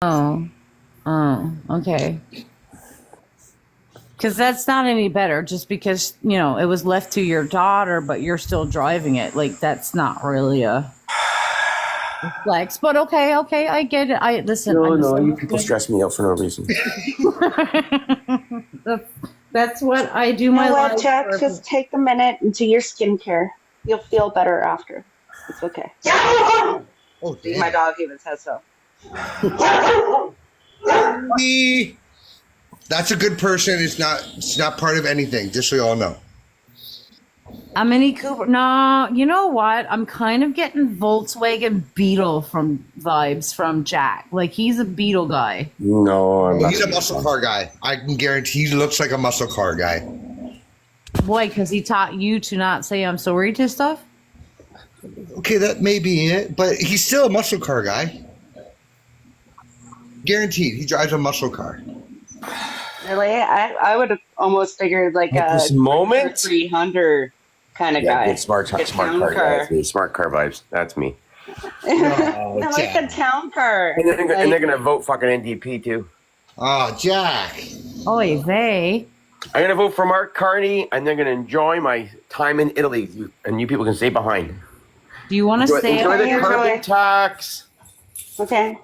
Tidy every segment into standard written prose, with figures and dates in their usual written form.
Oh, oh, okay. Because that's not any better just because, it was left to your daughter, but you're still driving it. Like, that's not really a flex. But okay, I get it. Listen, No, I'm no, you so people stress me out for no reason. that's what I do You my know what, life Jack? for. Just take a minute and do your skincare. You'll feel better after. It's okay. Oh, See, my damn. dog even says so. That's a good person. It's not part of anything, just so you all know. A Mini Cooper. No, you know what? I'm kind of getting Volkswagen Beetle from vibes from Jack. Like, he's a Beetle guy. No, I'm not. He's a muscle car guy. I can guarantee he looks like a muscle car guy. Boy, because he taught you to not say I'm sorry to stuff. Okay, that may be it, but he's still a muscle car guy. Guaranteed. He drives a muscle car. Really? I would have almost figured like At this moment? 300 kind of Yeah, guy. good smart Like a car. town Yeah, car. that's me. Smart car vibes. That's me. No, I like a Jack. town car. And they're gonna vote fucking NDP too. Oh, Jack. Oy vey. I'm gonna vote for Mark Carney, and they're gonna enjoy my time in Italy. And you people can stay behind. Do you want to stay? Enjoy the Enjoy. carbon tax. Okay.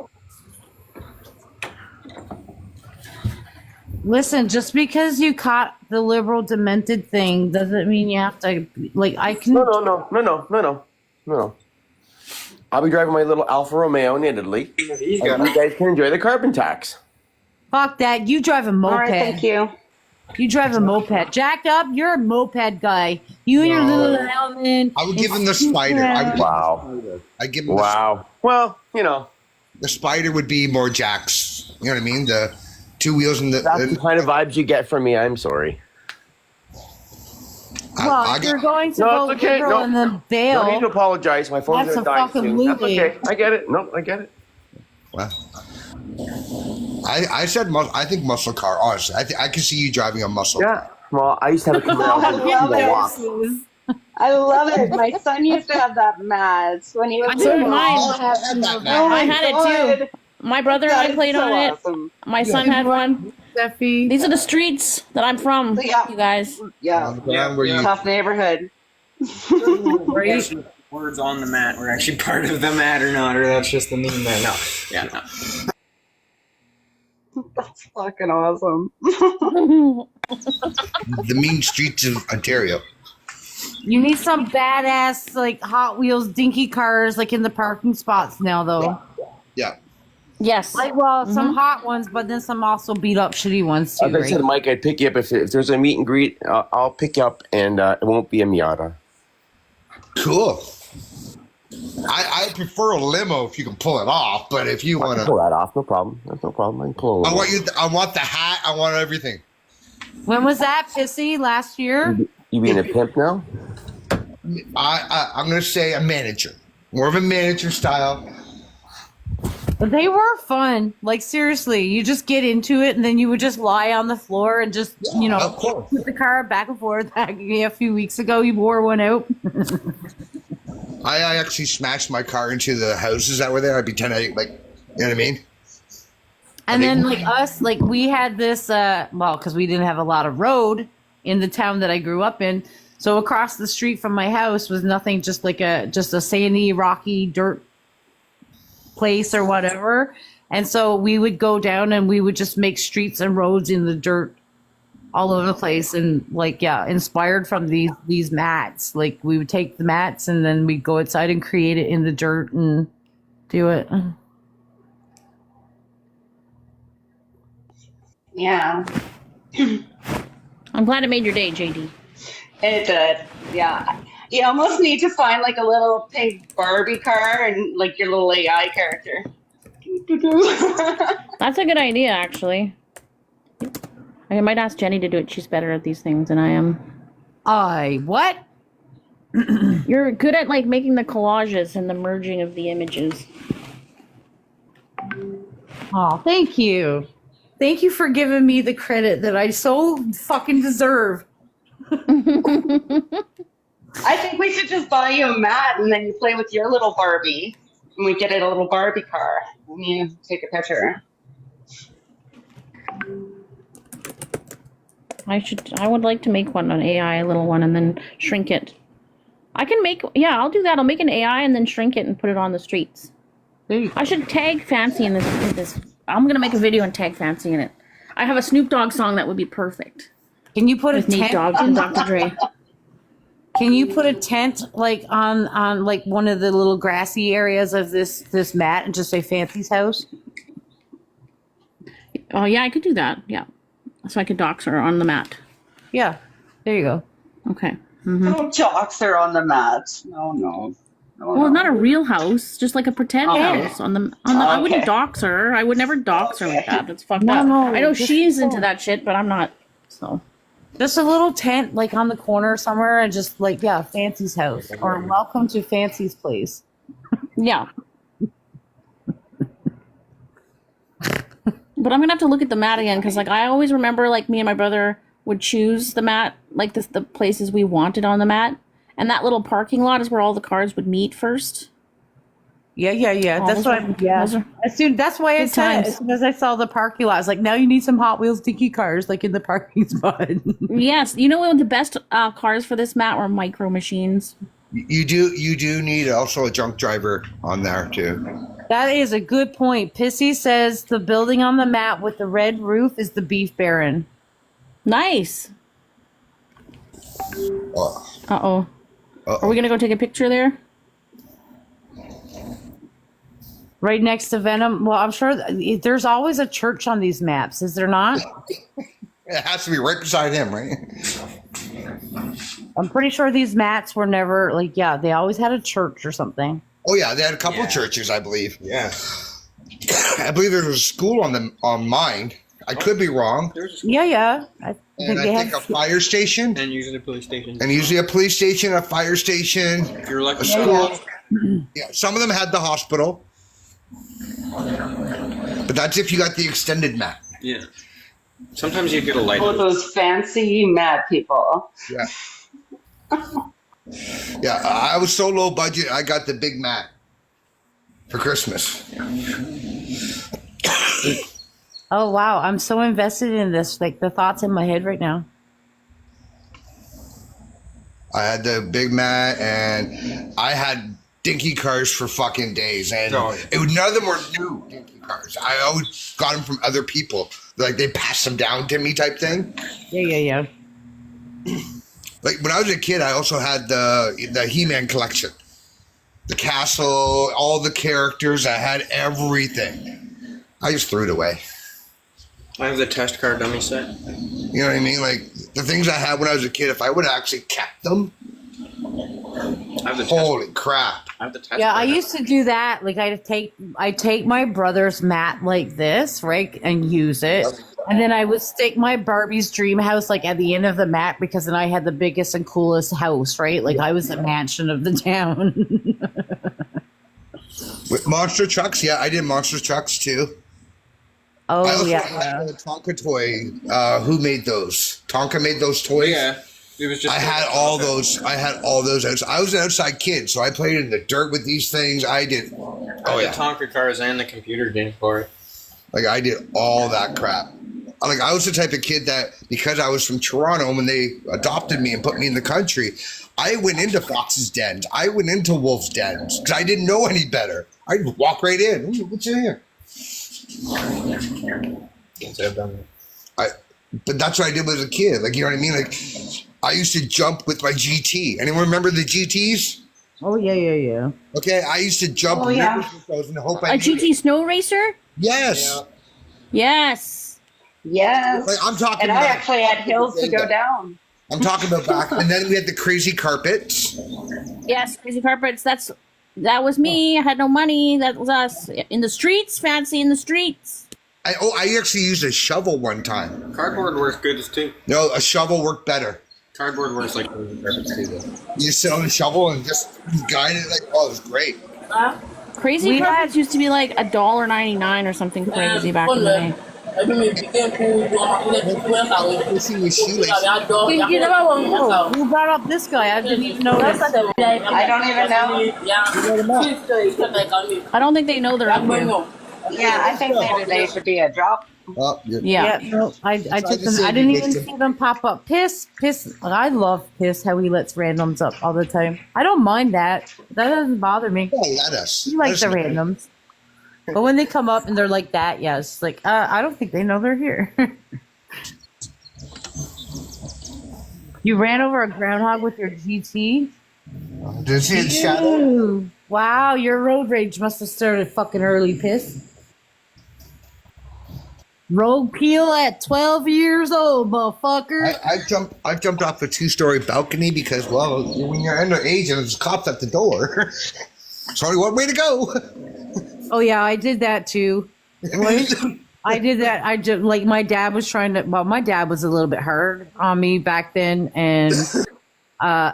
Listen, just because you caught the liberal demented thing doesn't mean you have to. Like, I can. No. I'll be driving my little Alfa Romeo in Italy. And you guys can enjoy the carbon tax. Fuck that. You drive a moped. All right, thank you. You drive a moped. Jacked up, you're a moped guy. You and your No. little helmet. I would give him the spider. Wow. I'd give him Wow. Well, you know, the spider would be more Jack's. You know what I mean? The two wheels and the. that's the kind of vibes you get from me. I'm sorry. Well, if you're going to No, vote it's okay. liberal and then No need to bail, apologize. My phone's That's gonna a die fucking soon. That's loogie. okay. I get it. No, I get it. Well, I said I think muscle car. Honestly, I can see you driving a muscle. Yeah. Well, I used to have a Camaro. I love that it. walked. I love it. My son used to have that Maz when he was So did little. mine. Oh, I had that Oh now. I my had it God. too. My brother and That I is played so on it. awesome. My son had one. Steffi. These are the streets that I'm from, Yeah. you guys. Yeah. Where you? Tough neighborhood. Right? Words on the mat were actually part of the mat or not, or that's just the meme there. No. Yeah, no. That's fucking awesome. The mean streets of Ontario. You need some badass, like, Hot Wheels dinky cars, like, in the parking spots now, though. Yeah. Yes. Like, well, some hot ones, but then some also beat up shitty ones, too, As I right? said, Mike, I'd pick you up if there's a meet and greet. I'll pick you up, and it won't be a Miata. Cool. I prefer a limo if you can pull it off, but if you I want can pull to, that off. No problem. That's no problem. I can pull a I little. want you. I want the hat. I want everything. When was that, Pissy? Last year? You being a pimp now? I'm gonna say a manager, more of a manager style. But they were fun. Like, seriously, you just get into it, and then you would just lie on the floor and just, Of course. put the car back and forth. A few weeks ago, you wore one out. I actually smashed my car into the houses that were there. I'd pretend you know what I mean? And then, like, us, like, we had this, well, because we didn't have a lot of road in the town that I grew up in. So across the street from my house was nothing, just a sandy, rocky dirt place or whatever. And so we would go down and we would just make streets and roads in the dirt all over the place. And, like, yeah, inspired from these mats. Like, we would take the mats and then we'd go outside and create it in the dirt and do it. Yeah. I'm glad it made your day, JD. It did. Yeah. You almost need to find like a little pink Barbie car and like your little AI character. That's a good idea, actually. I might ask Jenny to do it. She's better at these things than I am. What? You're good at, like, making the collages and the merging of the images. Oh, thank you. Thank you for giving me the credit that I so fucking deserve. I think we should just buy you a mat and then you play with your little Barbie. And we get it a little Barbie car. And you take a picture. I would like to make one, an AI little one, and then shrink it. I can make, yeah, I'll do that. I'll make an AI and then shrink it and put it on the streets. There you go. I should tag Fancy in this. I'm gonna make a video and tag Fancy in it. I have a Snoop Dogg song that would be perfect Can you put a with Nate tent? Dogg and Dr. Dre. Can you put a tent like on like one of the little grassy areas of this mat and just say Fancy's house? Oh yeah, I could do that. Yeah, so I could dox her on the mat. Yeah, there you go. Okay. Don't jocks her on the mat. No. Well, not a real house, just like a pretend house on the. I wouldn't Okay. dox her. I would never dox her like that. That's fucked No, up. no, I know just she's people. into that shit, but I'm not. So Just a little tent like on the corner somewhere and just like, yeah, Fancy's house or welcome to Fancy's place. yeah. But I'm gonna have to look at the mat again because, like, I always remember, like, me and my brother would choose the mat, like the places we wanted on the mat, and that little parking lot is where all the cars would meet first. Yeah. Oh, That's those what are- I'm, yeah. those are As soon that's why I good said it. times. As soon as I saw the parking lot, I was like, now you need some Hot Wheels dinky cars like in the parking spot. Yes, you know what the best cars for this mat were Micro Machines. You do need also a junk driver on there too. That is a good point. Pissy says the building on the mat with the red roof is the Beef Baron. Nice. Oh, Uh-oh. Are we gonna go take a picture there? Right next to Venom. Well, I'm sure there's always a church on these maps, is there not? it has to be right beside him, right? I'm pretty sure these mats were never like, yeah, they always had a church or something. Oh yeah, they had a couple Yeah. churches, I believe. Yeah. I believe there was a school on mine. I could be wrong. There's a Yeah. I think And they I think had. a fire station, and usually police station. and usually a police station, a fire station, If you're lucky. a school. Yeah, some of them had the hospital, but that's if you got the extended mat. Yeah. Sometimes you get a light. Oh, those fancy mad people. Yeah. Yeah, I was so low budget, I got the big mat for Christmas. Oh wow, I'm so invested in this. Like the thoughts in my head right now. I had the big mat, and I had dinky cars for fucking days, and Oh, yeah. none of them were new dinky cars. I always got them from other people, like they passed them down to me, type thing. Yeah. Like when I was a kid, I also had the He-Man collection, the castle, all the characters. I had everything. I just threw it away. I have the test car dummy set. You know what I mean? Like the things I had when I was a kid, if I would have actually kept them, I have the holy crap! I have the test Yeah, car I dummy. used to do that. Like I take my brother's mat like this, right, and use it. And then I would stick my Barbie's dream house like at the end of the mat because then I had the biggest and coolest house, right? Like I was the mansion of the town. With monster trucks, yeah, I did monster trucks too. I Oh also yeah. had the Tonka toy. Who made those? Tonka made those toys. Yeah. It was just. I had all those. I had all those. I was an outside kid, so I played in the dirt with these things. I did. I Oh had yeah, the Tonka cars and the computer game for it. like I did all that crap. Like I was the type of kid that because I was from Toronto, when they adopted me and put me in the country, I went into foxes' dens. I went into wolves' dens because I didn't know any better. I'd walk right in. Ooh, what's in here? But that's what I did as a kid. Like, you know what I mean? Like, I used to jump with my GT. Anyone remember the GTs? Oh yeah. Okay, I used to jump Oh, yeah. rivers with those and hope I A made it. GT Snow Racer? Yes. Yes. Yes. Like, I'm talking And about. I actually had hills to go down. I'm talking about back, and then we had the crazy carpets. Yes, Crazy Carpets. That was me. I had no money. That was us. In the streets, Fancy in the streets. I actually used a shovel one time. Cardboard works good as too. No, a shovel worked better. Cardboard works like carpets too. Though. You just sit on the shovel and just guide it. Like, oh, it was great. Crazy We Carpets used to be like $1.99 or something crazy back in the day. Pushing with shoelaces. Who brought up this guy? I didn't even know this. I don't even know. I don't think they know they're up here. Yeah, I think maybe they should be a drop. Oh, Yeah, no, I took them. I didn't even see them pop up. Piss. I love Piss. How he lets randoms up all the time. I don't mind that. That doesn't bother me. let us. He likes the Let us- randoms. But when they come up and they're like that, yeah, it's like I don't think they know they're here. You ran over a groundhog with your GT. Did you see it shadow? Ooh, wow, your road rage must have started fucking early, Piss. Road peel at 12 years old, motherfucker. I jumped off a 2-story balcony because, well, when you're underage and there's cops at the door, there's only one way to go. Oh yeah, I did that too. I did that. I just like my dad was trying to. Well, my dad was a little bit hard on me back then, and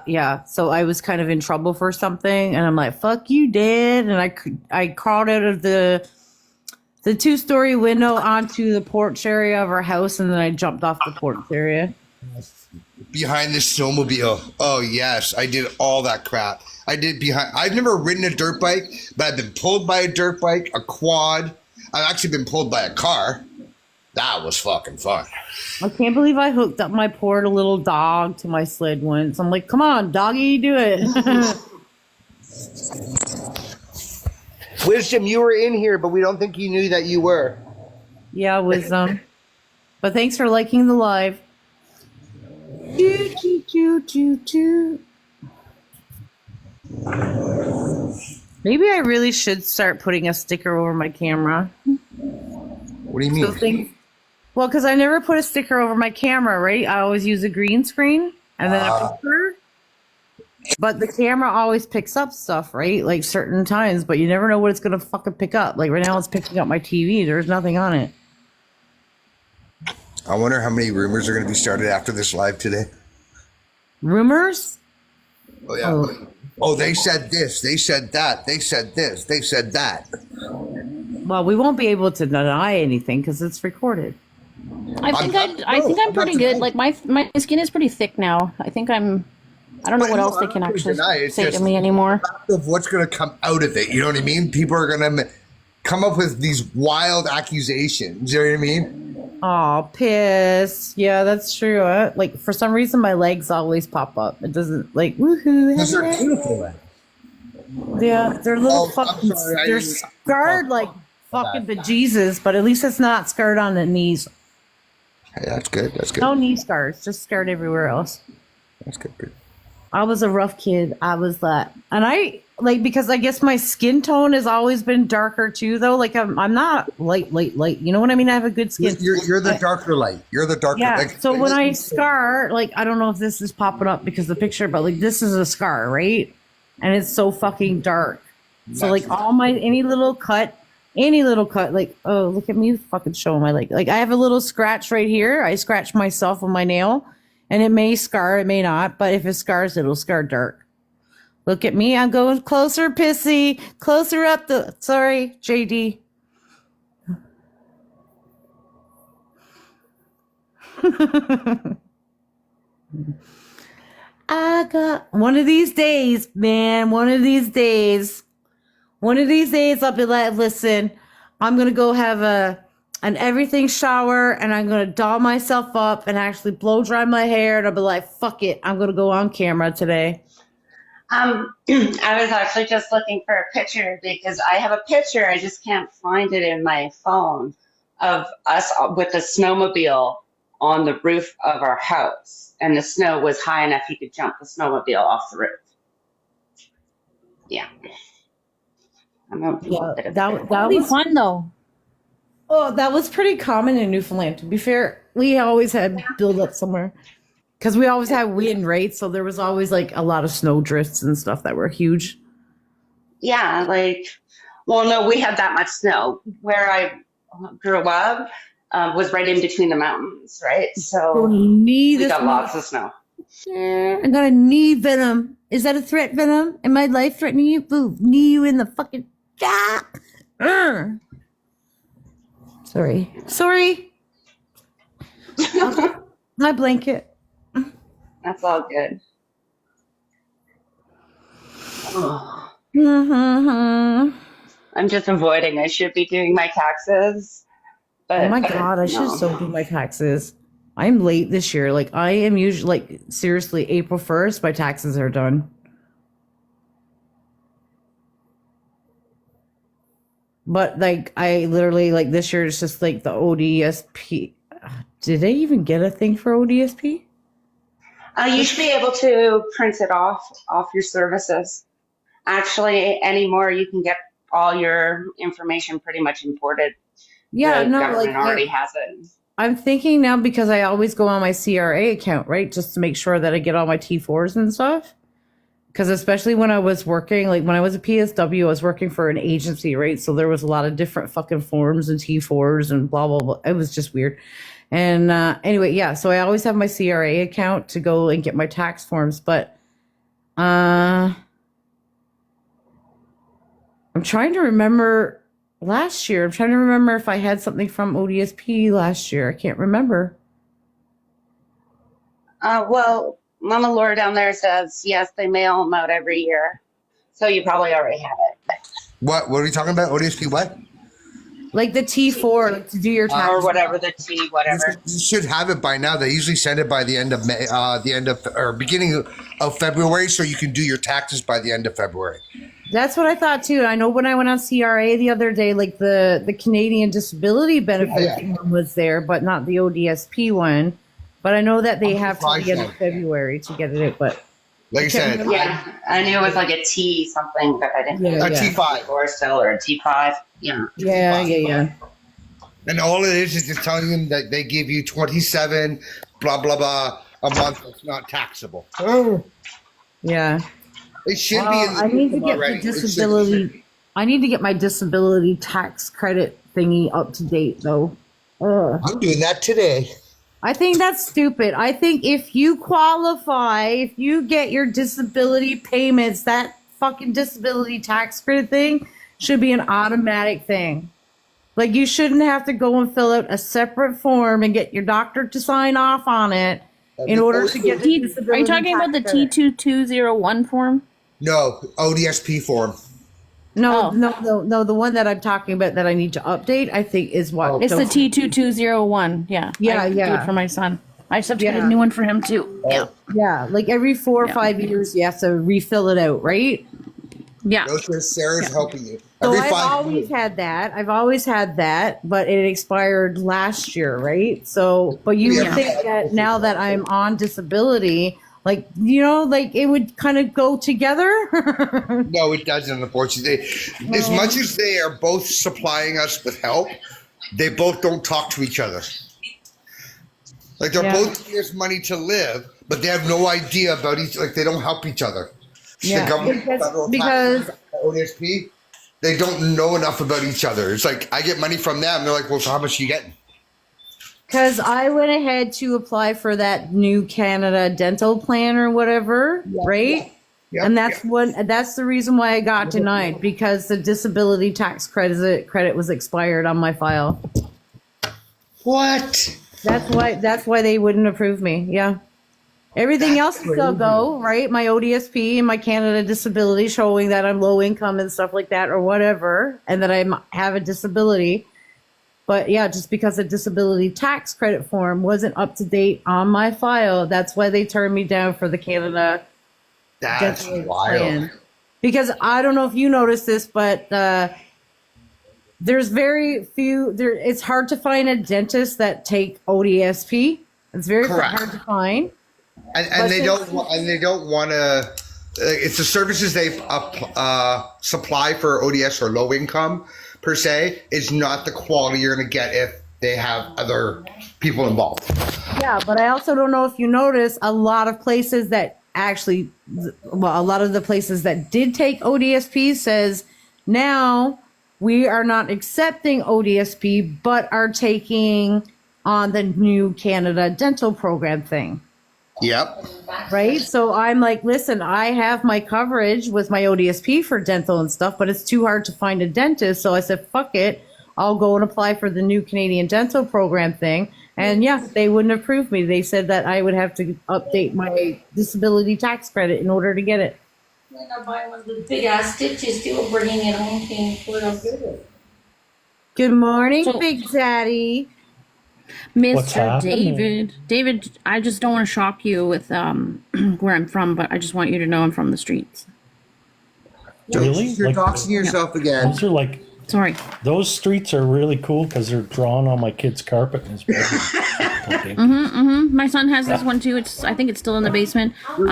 yeah. So I was kind of in trouble for something, and I'm like, "Fuck you, Dad!" And I crawled out of the 2-story window onto the porch area of our house, and then I jumped off the porch area. Behind the snowmobile. Oh yes, I did all that crap. I've never ridden a dirt bike, but I've been pulled by a dirt bike, a quad. I've actually been pulled by a car. That was fucking fun. I can't believe I hooked up my poor little dog to my sled once. I'm like, "Come on, doggy, do it." Wisdom, you were in here, but we don't think you knew that you were. Yeah, wisdom. But thanks for liking the live. Choo, choo, choo, choo, choo. Maybe I really should start putting a sticker over my camera. What do you mean? Well, because I never put a sticker over my camera, right? I always use a green screen and then a picture. But the camera always picks up stuff, right? Like certain times, but you never know what it's going to fucking pick up. Like right now it's picking up my TV. There's nothing on it. I wonder how many rumors are going to be started after this live today. Rumors? Oh, yeah. Oh, they said this. They said that. They said this. They said that. Well, we won't be able to deny anything because it's recorded. I think I'm pretty good. Like my skin is pretty thick now. I don't know what else they can actually say to me anymore. Of what's going to come out of it. You know what I mean? People are going to come up with these wild accusations. You know what I mean? Oh, Piss. Yeah, that's true. Like for some reason, my legs always pop up. It doesn't like woohoo. Because they're beautiful. Yeah, they're little fucking. sorry, They're scarred like fucking bejesus, but at least it's not scarred on the knees. Hey, that's good. That's good. No knee scars, just scarred everywhere else. That's good. I was a rough kid. I was that, and I like because I guess my skin tone has always been darker too. Though, like I'm not light. You know what I mean? I have a good skin. You're the darker light. You're the darker. Yeah. Like, So when I scar, like I don't know if this is popping up because of the picture, but like this is a scar, right? And it's so fucking dark. So like all my any little cut, like oh look at me fucking showing my leg. Like I have a little scratch right here. I scratched myself with my nail. And it may scar, it may not, but if it scars, it'll scar dark. Look at me, I'm going closer, Pissy. Closer up sorry, JD. I got one of these days, man, one of these days I'll be like, listen, I'm going to go have an everything shower and I'm going to doll myself up and actually blow dry my hair. And I'll be like, fuck it. I'm going to go on camera today. I was actually just looking for a picture because I have a picture. I just can't find it in my phone of us with a snowmobile on the roof of our house. And the snow was high enough you could jump the snowmobile off the roof. Yeah. That That'd be fun though. Oh, that was pretty common in Newfoundland. To be fair, we always had build up somewhere because we always had wind, right? So there was always like a lot of snow drifts and stuff that were huge. Yeah, no, we had that much snow. Where I grew up was right in between the mountains, right? So we got lots of snow. I got a knee venom. Is that a threat, Venom? Am I life threatening you? Boo, knee you in the fucking... Sorry. My blanket. That's all good. Oh, Mm-hmm. I'm just avoiding. I should be doing my taxes. But Oh my God, I should no. so do my taxes. I'm late this year. Like I am usually like seriously April 1st, my taxes are done. But like I literally like this year it's just like the ODSP. Did I even get a thing for ODSP? You should be able to print it off your services. Actually, anymore, you can get all your information pretty much imported. Yeah, The no, government like already has it. I'm thinking now because I always go on my CRA account, right? Just to make sure that I get all my T4s and stuff. Because especially when I was working, like when I was a PSW, I was working for an agency, right? So there was a lot of different fucking forms and T4s and blah, blah, blah. It was just weird. And anyway, yeah. So I always have my CRA account to go and get my tax forms. But I'm trying to remember last year. I'm trying to remember if I had something from ODSP last year. I can't remember. Well, Mama Laura down there says, yes, they mail them out every year. So you probably already have it. What are we talking about? ODSP what? Like the T4 like to do your tax. Or whatever, the T, whatever. You should have it by now. They usually send it by the end of May, beginning of February, so you can do your taxes by the end of February. That's what I thought too. I know when I went on CRA the other day, like the Canadian Disability Benefit one was there, but not the ODSP one. But I know that they have to the end of February to get it. But Like I said, Yeah, I knew it was like a T something, but I didn't know Yeah, a yeah. T5. or still or a T5. Yeah. Yeah. And all it is just telling them that they give you 27 blah blah blah a month that's not taxable. Yeah. It should be in the I need to system get already. the It should be. disability. I need to get my disability tax credit thingy up to date though. I'm doing that today. I think that's stupid. I think if you qualify, if you get your disability payments, that fucking disability tax credit thing should be an automatic thing. Like you shouldn't have to go and fill out a separate form and get your doctor to sign off on it in order to get the disability Are you talking tax about the credit. T2201 form? No, ODSP form. No, Oh. no. The one that I'm talking about that I need to update, I think, is what. It's the T2201. Yeah. Yeah, I do yeah. it for my son. I just have to get Yeah. a new one for him too. Yeah. Yeah, like every 4 or Yeah. 5 years, you have to refill it out, right? Yeah. No, sir, Sarah's helping you. So Every I've 5 always years. had that. I've always had that, but it expired last year, right? So, but you would Yeah. think that now that I'm on disability, like, you know, like it would kind of go together. No, it doesn't, unfortunately. As much as they are both supplying us with help, they both don't talk to each other. Like they're Yeah. both giving us money to live, but they have no idea about each. Like they don't help each other. Yeah, The government, because- federal because- taxes, ODSP, they don't know enough about each other. It's like I get money from them. They're like, "Well, so how much are you getting?" Because I went ahead to apply for that new Canada dental plan or whatever, right? Yeah, And that's the reason why I got denied, because the disability tax credit was expired on my file. What? That's why they wouldn't approve me. Yeah. Everything else is still go, right? My ODSP and my Canada disability showing that I'm low income and stuff like that or whatever, and that I have a disability. But yeah, just because the disability tax credit form wasn't up to date on my file, that's why they turned me down for the Canada That's dental wild. plan. Because I don't know if you noticed this, but there's very few. It's hard to find a dentist that take ODSP. It's very Correct. hard to find. And But they since- don't want to. It's the services they supply for ODS or low income per se is not the quality you're going to get if they have other people involved. Yeah, but I also don't know if you notice a lot of places that actually, well, a lot of the places that did take ODSP says now we are not accepting ODSP, but are taking on the new Canada dental program thing. Yep. Right. So I'm like, listen, I have my coverage with my ODSP for dental and stuff, but it's too hard to find a dentist. So I said, fuck it. I'll go and apply for the new Canadian dental program thing. And yeah, they wouldn't approve me. They said that I would have to update my disability tax credit in order to get it. They're not buying one of the big ass stitches too, bringing it home, paying for it. I'll do it. Good morning, So- Big Daddy. What's Mr. happening? David, I just don't want to shock you with where I'm from, but I just want you to know I'm from the streets. Really? You're Like, doxing yourself again. those are like, Sorry. those streets are really cool because they're drawn on my kid's carpet in his bedroom. Okay. My son has this one too. I think it's still in the basement. And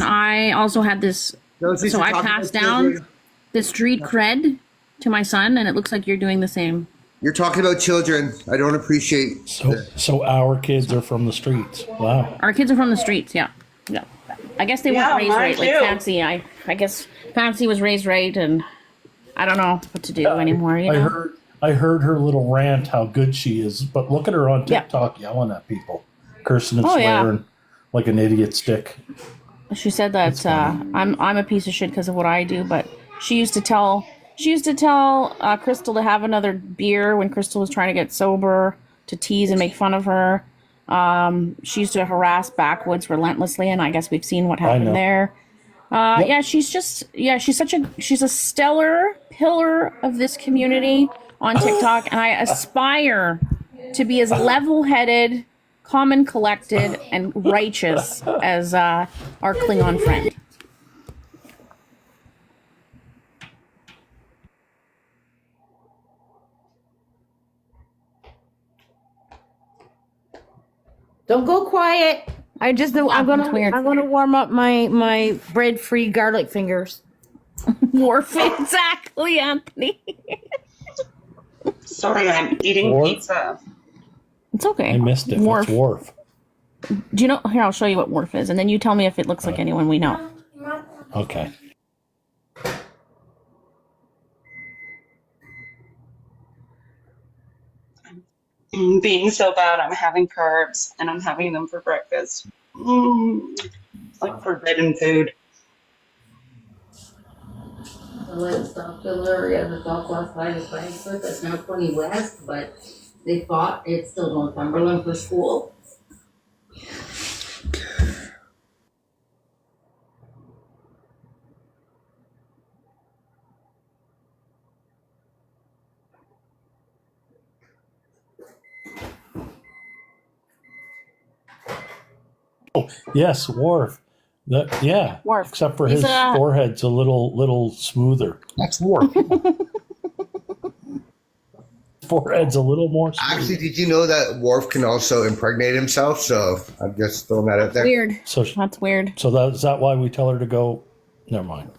I also had this. So I passed down the street cred to my son, and it looks like you're doing the same. You're talking about children. I don't appreciate. So our kids are from the streets. Wow. Our kids are from the streets. Yeah. Yeah. I guess they Yeah, weren't raised mine right. Like too. Fancy. I guess Fancy was raised right, and I don't know what to do anymore. You know. I heard her little rant how good she is, but look at her on Yeah. TikTok yelling at people, cursing and Oh, yeah. swearing like an idiot stick. She said that I'm a piece of shit because of what I do, but she used to tell Crystal to have another beer when Crystal was trying to get sober, to tease and make fun of her. She used to harass Backwoods relentlessly, and I guess we've seen what know. happened there. Yeah, she's a stellar pillar of this community on TikTok, and I aspire to be as level-headed, calm and collected, and righteous as our Klingon friend. Don't go quiet. I'm it's weird. gonna warm up my bread-free garlic fingers. Worf, exactly, Anthony. Sorry, I'm eating Or- pizza. It's okay. I missed it. Worf. What's Worf? Do you know? Here, I'll show you what Worf is, and then you tell me if it looks like anyone we know. Okay. Being so bad, I'm having carbs and I'm having them for breakfast. It's like forbidden food. The livestock killer, yeah, the dog classified as Frankfurt, that's now 20 West, but they thought it's still Northumberland for school. Oh, yes, Worf. Yeah. Worf. Except for He's his a- forehead's a little smoother. That's Worf. Forehead's a little more smooth. Actually, did you know that Worf can also impregnate himself? So I'm just throwing that out there. Weird. So That's weird. is that why we tell her to go? Never mind.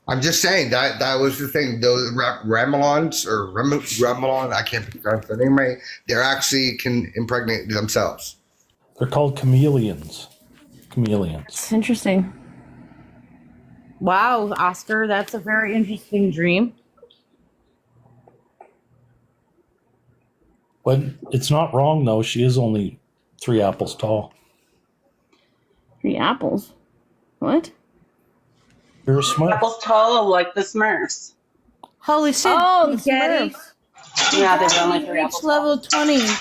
I'm just saying that was the thing. Those Ramelons or Ramelon, I can't pronounce their name right. They're actually can impregnate themselves. They're called chameleons. Chameleons. It's interesting. Wow, Oscar, that's a very interesting dream. But it's not wrong though. She is only 3 apples tall. 3 apples. What? You're a Smurf. Apples tall like the Smurfs. Holy shit! Oh, the Daddy. Smurfs. Yeah, they're only 3 Reach apples level 20. tall.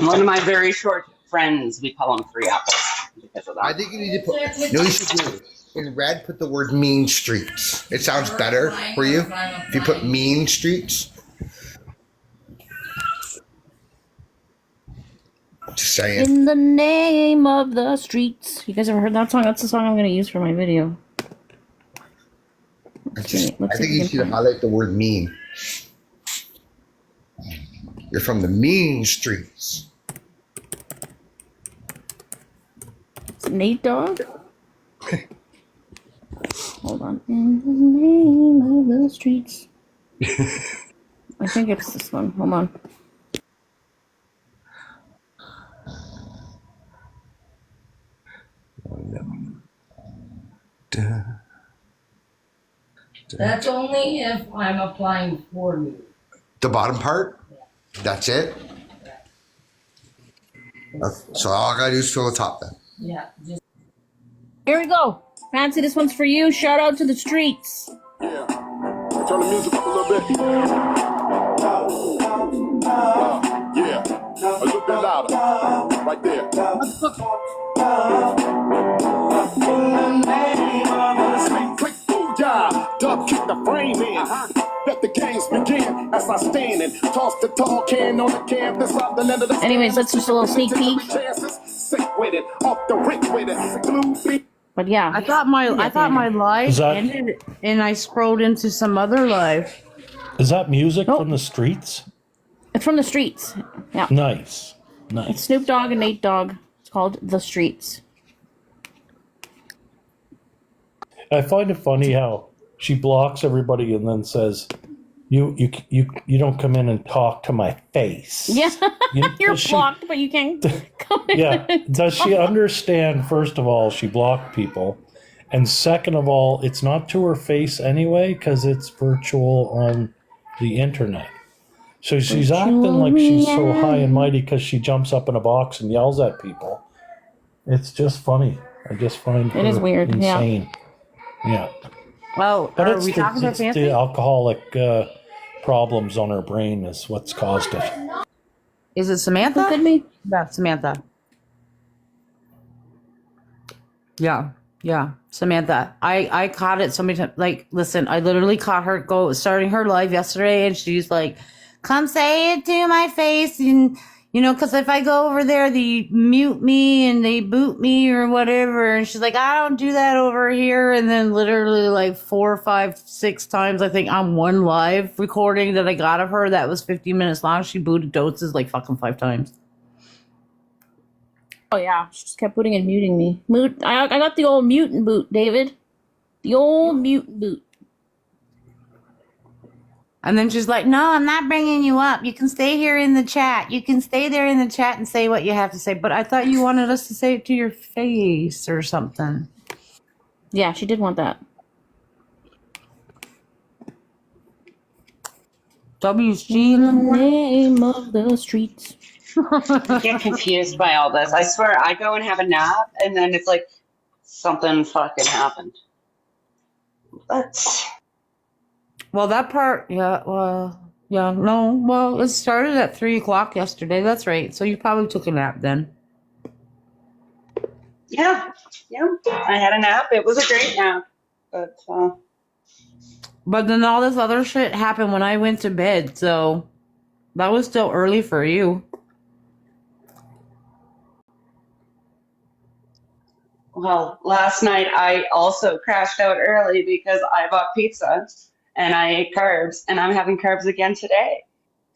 One of my very short friends, we call them 3 apples because of I that. think you need to put. No, you should do. In red, put the word mean streets. It sounds better for you if you put mean streets. Just saying. In the name of the streets. You guys ever heard that song? That's the song I'm going to use for my video. I see if think we you can should find it. highlight the word mean. You're from the mean streets. It's Nate Dogg. Hold on. In the name of the streets. I think it's this one. Hold on. That's only if I'm applying for you. The bottom part? That's it? So all I gotta do is fill the top then. Yeah, just Here we go. Fancy, this one's for you. Shout out to the streets. Turn the music up a little bit. Yeah, a little bit louder. Right there. Click, booyah, dub kick the frame in. Let the games begin as I stand and toss the tall can on the canvas of the land of the. Anyways, that's just a little sneak peek. Sick with it, off the rip with it, glue beat. But yeah. I thought my live Is that- ended, and I scrolled into some other live. Is that music Nope. from the streets? It's from the streets. Yeah. Nice. It's Nice. Snoop Dogg and Nate Dogg. It's called The Streets. I find it funny how she blocks everybody and then says, "You don't come in and talk to my face." Yeah. You're does she- blocked, but you can come in. Yeah. Does she understand? First of all, she blocked people, and second of all, it's not to her face anyway because it's virtual on the internet. So she's acting like she's so high and mighty because she jumps up in a box and yells at people. It's just funny. I just find It is her weird, yeah. insane. Yeah. Oh, But are it's we talking about it's the Fancy? alcoholic problems on her brain is what's caused it. Is it Samantha? Could be. Yeah, Samantha. Yeah, Samantha. I caught it so many times. Like, listen, I literally caught her starting her live yesterday, and she's like, "Come say it to my face," and because if I go over there, they mute me and they boot me or whatever. And she's like, "I don't do that over here." And then literally like 4, 5, 6 times, I think on one live recording that I got of her that was 50 minutes long, she booted Doses like fucking 5 times. Oh yeah, she just kept putting and muting me. I got the old mute and boot, David. The old mute and boot. And then she's like, "No, I'm not bringing you up. You can stay here in the chat. You can stay there in the chat and say what you have to say. But I thought you wanted us to say it to your face or something." Yeah, she did want that. WG. The name of the streets. I get confused by all this. I swear, I go and have a nap, and then it's like something fucking happened. But Well, that part, yeah, no, well, it started at 3:00 yesterday. That's right. So you probably took a nap then. yeah, I had a nap. It was a great nap. But But then all this other shit happened when I went to bed. So that was still early for you. well, last night I also crashed out early because I bought pizza and I ate carbs, and I'm having carbs again today.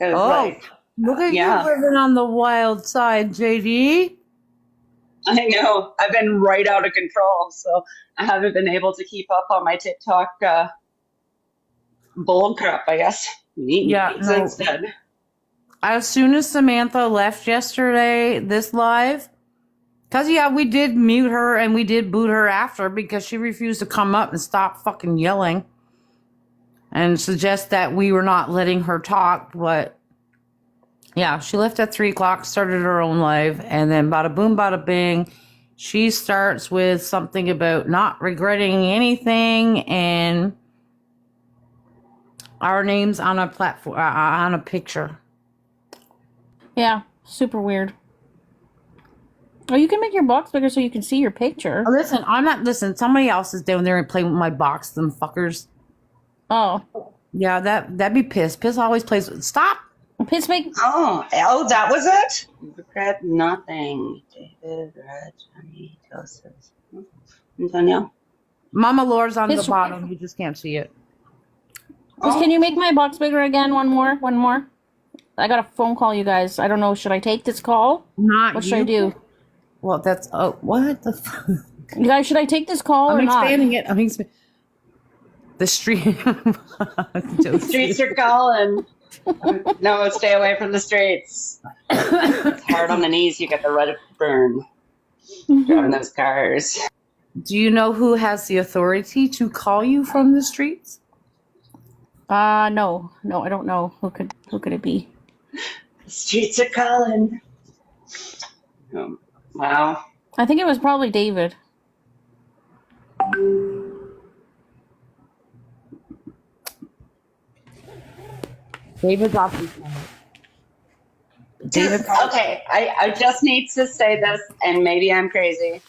'Cause, Oh, look at yeah. you living on the wild side, JD. I know I've been right out of control, so I haven't been able to keep up on my TikTok bull crap. I guess eating Yeah, pizza no. instead. As soon as Samantha left yesterday, this live, because we did mute her and we did boot her after because she refused to come up and stop fucking yelling and suggest that we were not letting her talk. But yeah, she left at 3:00, started her own live, and then bada boom, bada bing, she starts with something about not regretting anything and our names on a platform, on a picture. Yeah, super weird. Oh, you can make your box bigger so you can see your picture. Oh, listen, somebody else is down there and playing with my box, them fuckers. Oh, Yeah, that'd be Piss. Piss always plays with, stop! Piss make. Oh, that was it? Regret nothing. David, Red, Johnny, Joseph, Antonio. Mama Lore's on Piss- the bottom, you just can't see it. Piss, can you make my box bigger again? One more. I got a phone call, you guys. I don't know. Should I take this call? Not What you. should I do? Well, that's, what the fuck? You guys, should I take this call or I'm not? expanding it. The street. Streets are calling. No, stay away from the streets. It's hard on the knees. You get the red burn. Driving those cars. Do you know who has the authority to call you from the streets? No, I don't know. Who could it be? The streets are calling. Wow. I think it was probably David. David's off his phone. David, Okay, I just need to say this, and maybe I'm crazy.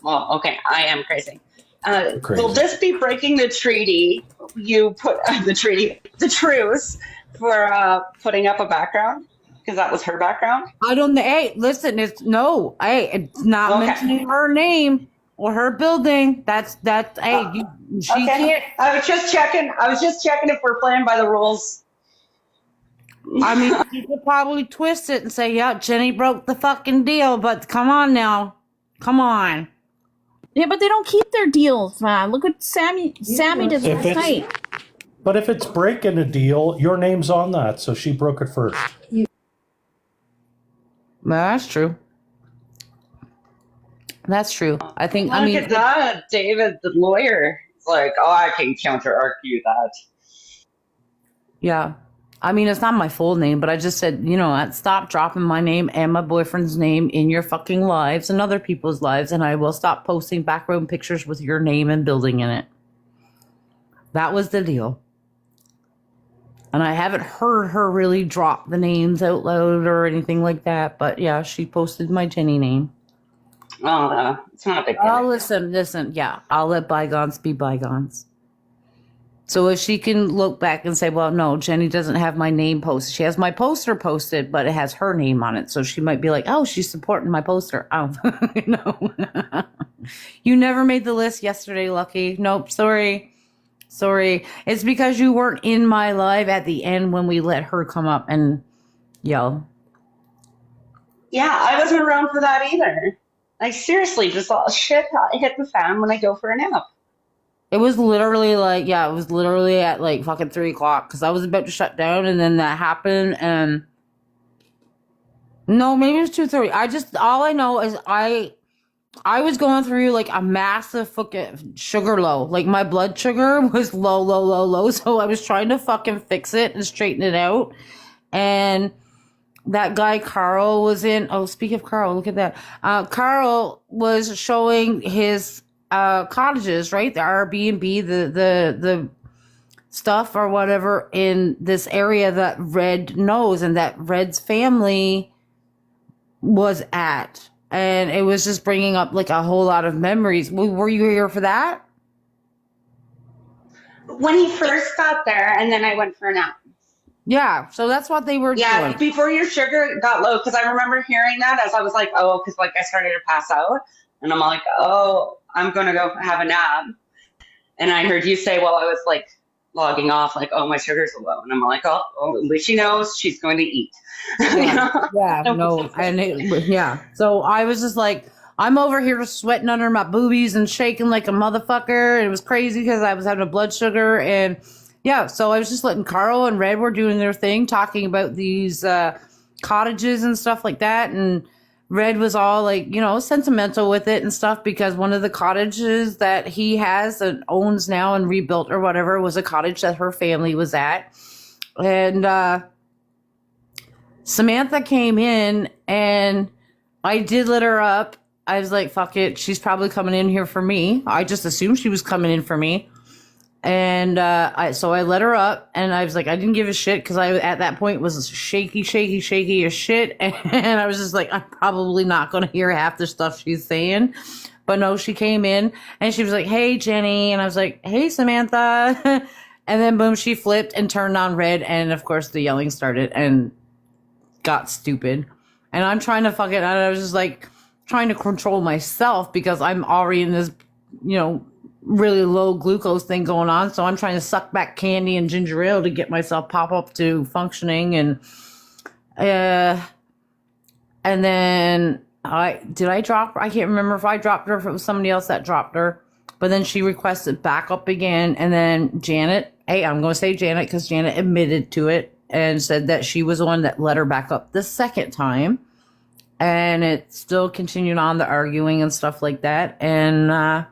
Well, okay, I am crazy. Crazy. Will this be breaking the treaty? You put the truce for putting up a background? Because that was her background. I don't know. Hey, listen, it's not Okay. mentioning her name or her building. She Okay. can't. I was just checking if we're playing by the rules. I mean, you could probably twist it and say, yeah, Jenny broke the fucking deal, but come on now. Come on. Yeah, but they don't keep their deals, man. Look what Sammy did If last it's- night. But if it's breaking a deal, your name's on that, so she broke it first. Well, that's true. That's true. I think, Look at that, David, the lawyer. It's like, oh, I can counter argue that. yeah. I mean, it's not my full name, but I just said, stop dropping my name and my boyfriend's name in your fucking lives and other people's lives, and I will stop posting background pictures with your name and building in it. That was the deal. And I haven't heard her really drop the names out loud or anything like that, but yeah, she posted my Jenny name. Oh, no, it's not a big deal. Oh, listen, yeah, I'll let bygones be bygones. So if she can look back and say, well, no, Jenny doesn't have my name posted. She has my poster posted, but it has her name on it. So she might be like, oh, she's supporting my poster. Oh, no. You never made the list yesterday, Lucky. Nope, sorry. It's because you weren't in my live at the end when we let her come up and yell. Yeah, I wasn't around for that either. Like, seriously, just all shit hit the fan when I go for a nap. It was literally at like fucking 3:00 because I was about to shut down and then that happened and no, maybe it was 2:30. All I know is I was going through like a massive fucking sugar low. Like my blood sugar was low. So I was trying to fucking fix it and straighten it out. And that guy Carl was in. Oh, speak of Carl, look at that. Carl was showing his cottages, right? The Airbnb, the stuff or whatever in this area that Red knows and that Red's family was at. And it was just bringing up like a whole lot of memories. Were you here for that? When he first got there, and then I went for a nap. Yeah, so that's what they were Yeah, doing. before your sugar got low, because I remember hearing that as I was like, oh, because like I started to pass out. And I'm like, oh, I'm going to go have a nap. And I heard you say while I was like logging off, like, oh, my sugar's low. And I'm like, oh, at least she knows she's going to eat. Yeah, no, yeah. So I was just like, I'm over here sweating under my boobies and shaking like a motherfucker. And it was crazy because I was having a blood sugar. And yeah, so I was just letting Carl and Red were doing their thing, talking about these cottages and stuff like that. And Red was all like, sentimental with it and stuff because one of the cottages that he has and owns now and rebuilt or whatever was a cottage that her family was at. And Samantha came in and I did let her up. I was like, fuck it. She's probably coming in here for me. I just assumed she was coming in for me. And so I let her up and I was like, I didn't give a shit because I at that point was shaky as shit. And I was just like, I'm probably not going to hear half the stuff she's saying. But no, she came in and she was like, hey, Jenny. And I was like, hey, Samantha. And then boom, she flipped and turned on Red. And of course the yelling started and got stupid. And I'm trying to fucking, I was just like trying to control myself because I'm already in this, really low glucose thing going on. So I'm trying to suck back candy and ginger ale to get myself pop up to functioning. And then I drop her? I can't remember if I dropped her, if it was somebody else that dropped her. But then she requested back up again. And then Janet, I'm going to say Janet because Janet admitted to it and said that she was the one that let her back up the second time. And it still continued on the arguing and stuff like that. And,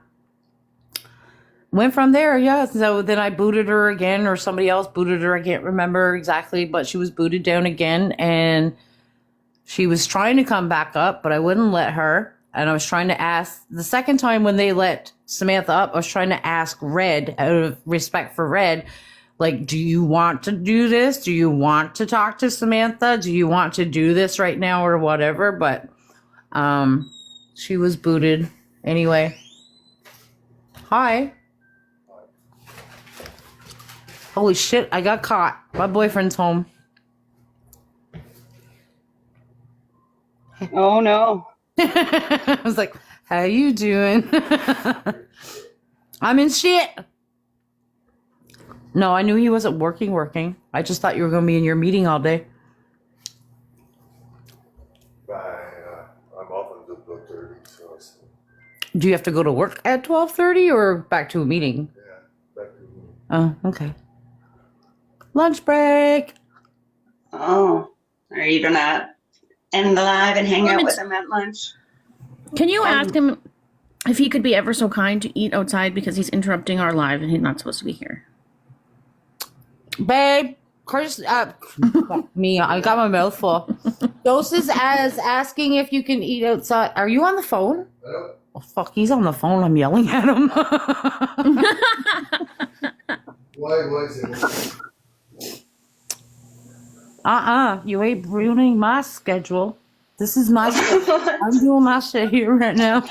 went from there, yeah. So then I booted her again, or somebody else booted her. I can't remember exactly, but she was booted down again. And she was trying to come back up, but I wouldn't let her. And I was trying to ask, the second time when they let Samantha up, I was trying to ask Red, out of respect for Red, Like, do you want to do this? Do you want to talk to Samantha? Do you want to do this right now or whatever? But she was booted anyway. Hi. Holy shit, I got caught. My boyfriend's home. Oh no. I was like, how you doing? I'm in shit. No, I knew he wasn't working. I just thought you were going to be in your meeting all day. I'm off until 12:30, so Do you have to go to work at 12:30 or back to a meeting? yeah, back to me. Oh, okay. Lunch break. Oh, are you gonna end the live and hang out with him at lunch? Can you ask him if he could be ever so kind to eat outside because he's interrupting our live and he's not supposed to be here? Babe, Chris, fuck me, I got my mouth full. Dose is asking if you can eat outside. Are you on the phone? Hello? Oh, fuck, he's on the phone. I'm yelling at him. Why was it? You ain't ruining my schedule. This is my schedule. I'm doing my shit here right now.